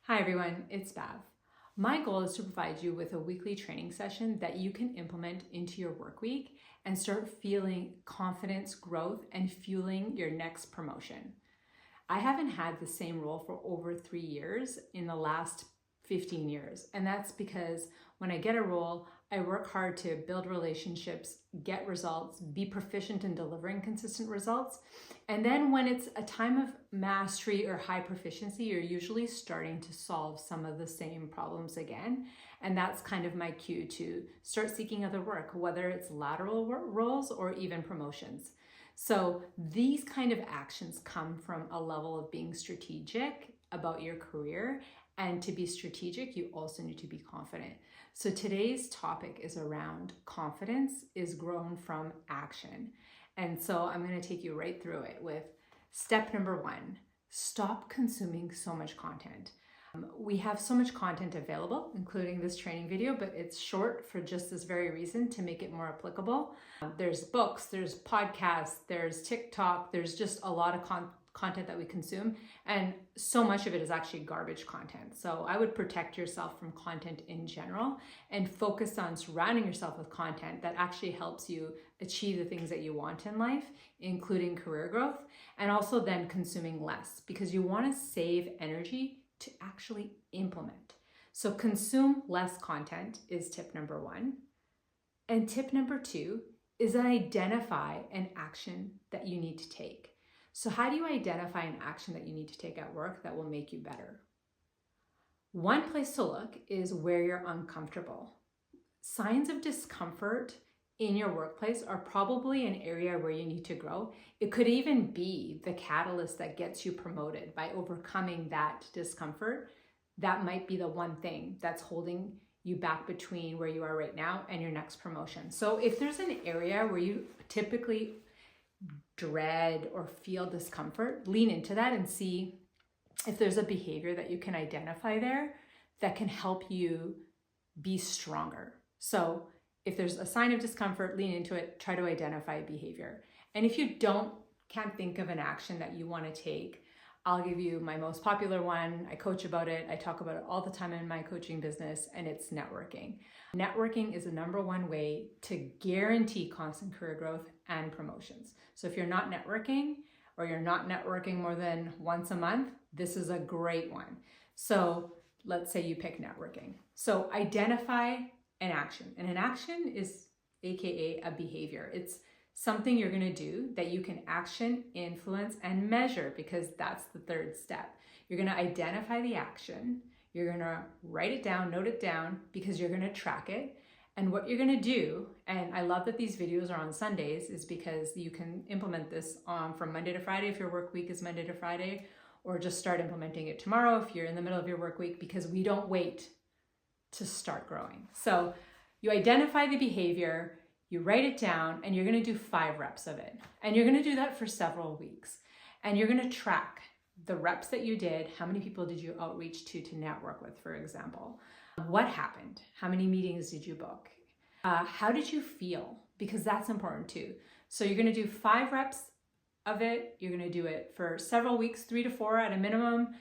Hi everyone, it's Bav. My goal is to provide you with a weekly training session that you can implement into your work week and start feeling confidence, growth, and fueling your next promotion. I haven't had the same role for over 3 years in the last 15 years. And that's because when I get a role, I work hard to build relationships, get results, be proficient in delivering consistent results. And then when it's a time of mastery or high proficiency, you're usually starting to solve some of the same problems again. And that's kind of my cue to start seeking other work, whether it's lateral roles or even promotions. So these kind of actions come from a level of being strategic about your career. And to be strategic, you also need to be confident. So today's topic is around confidence is grown from action. And so I'm going to take you right through it with step number 1, stop consuming so much content. We have so much content available, including this training video, but it's short for just this very reason, to make it more applicable. There's books, there's podcasts, there's TikTok, there's just a lot of content that we consume, and so much of it is actually garbage content. So I would protect yourself from content in general and focus on surrounding yourself with content that actually helps you achieve the things that you want in life, including career growth, and also then consuming less, because you want to save energy to actually implement. So consume less content is tip number 1. And tip number 2 is identify an action that you need to take. So how do you identify an action that you need to take at work that will make you better? One place to look is where you're uncomfortable. Signs of discomfort in your workplace are probably an area where you need to grow. It could even be the catalyst that gets you promoted. By overcoming that discomfort, that might be the one thing that's holding you back between where you are right now and your next promotion. So if there's an area where you typically dread or feel discomfort, lean into that and see if there's a behavior that you can identify there that can help you be stronger. So if there's a sign of discomfort, lean into it, try to identify a behavior. And if you can't think of an action that you want to take, I'll give you my most popular one. I coach about it. I talk about it all the time in my coaching business, and it's networking. Networking is the number one way to guarantee constant career growth and promotions. So if you're not networking, or you're not networking more than once a month, this is a great one. So let's say you pick networking. So identify an action. And an action is AKA a behavior. It's something you're going to do that you can action, influence, and measure, because that's the third step. You're going to identify the action. You're going to write it down, note it down, because you're going to track it. And what you're going to do, and I love that these videos are on Sundays, is because you can implement this from Monday to Friday if your work week is Monday to Friday, or just start implementing it tomorrow if you're in the middle of your work week, because we don't wait to start growing. So you identify the behavior, you write it down, and you're going to do 5 reps of it. And you're going to do that for several weeks. And you're going to track the reps that you did. How many people did you outreach to network with, for example? What happened? How many meetings did you book? How did you feel? Because that's important too. So you're going to do 5 reps of it. You're going to do it for several weeks, 3 to 4 at a minimum.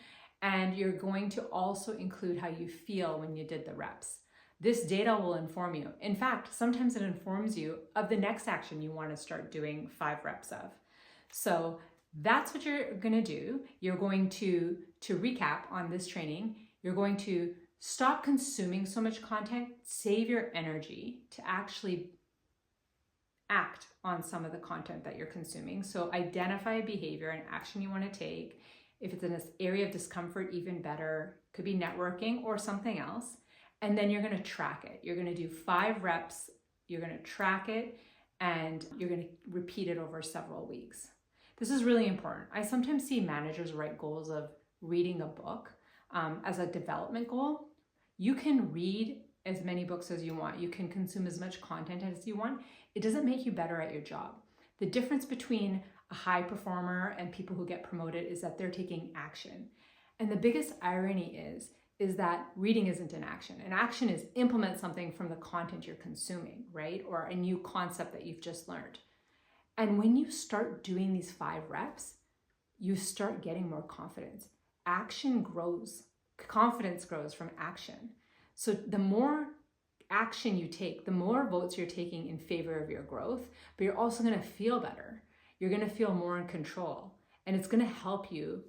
And you're going to also include how you feel when you did the reps. This data will inform you. In fact, sometimes it informs you of the next action you want to start doing 5 reps of. So that's what you're going to do. You're going to recap on this training, you're going to stop consuming so much content, save your energy to actually act on some of the content that you're consuming. So identify a behavior and action you want to take. If it's in this area of discomfort, even better, could be networking or something else. And then you're going to track it. You're going to do 5 reps, you're going to track it, and you're going to repeat it over several weeks. This is really important. I sometimes see managers write goals of reading a book as a development goal. You can read as many books as you want. You can consume as much content as you want. It doesn't make you better at your job. The difference between a high performer and people who get promoted is that they're taking action. And the biggest irony is that reading isn't an action. An action is implement something from the content you're consuming, right? Or a new concept that you've just learned. And when you start doing these 5 reps, you start getting more confidence. Action grows Confidence grows from action. So the more action you take, the more votes you're taking in favor of your growth, but you're also going to feel better. You're going to feel more in control, and it's going to help you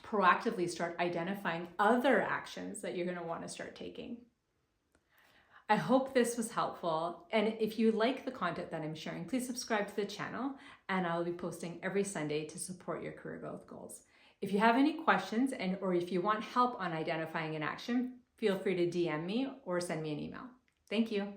proactively start identifying other actions that you're going to want to start taking. I hope this was helpful, and if you like the content that I'm sharing, please subscribe to the channel, and I'll be posting every Sunday to support your career growth goals. If you have any questions or if you want help on identifying an action, feel free to DM me or send me an email. Thank you.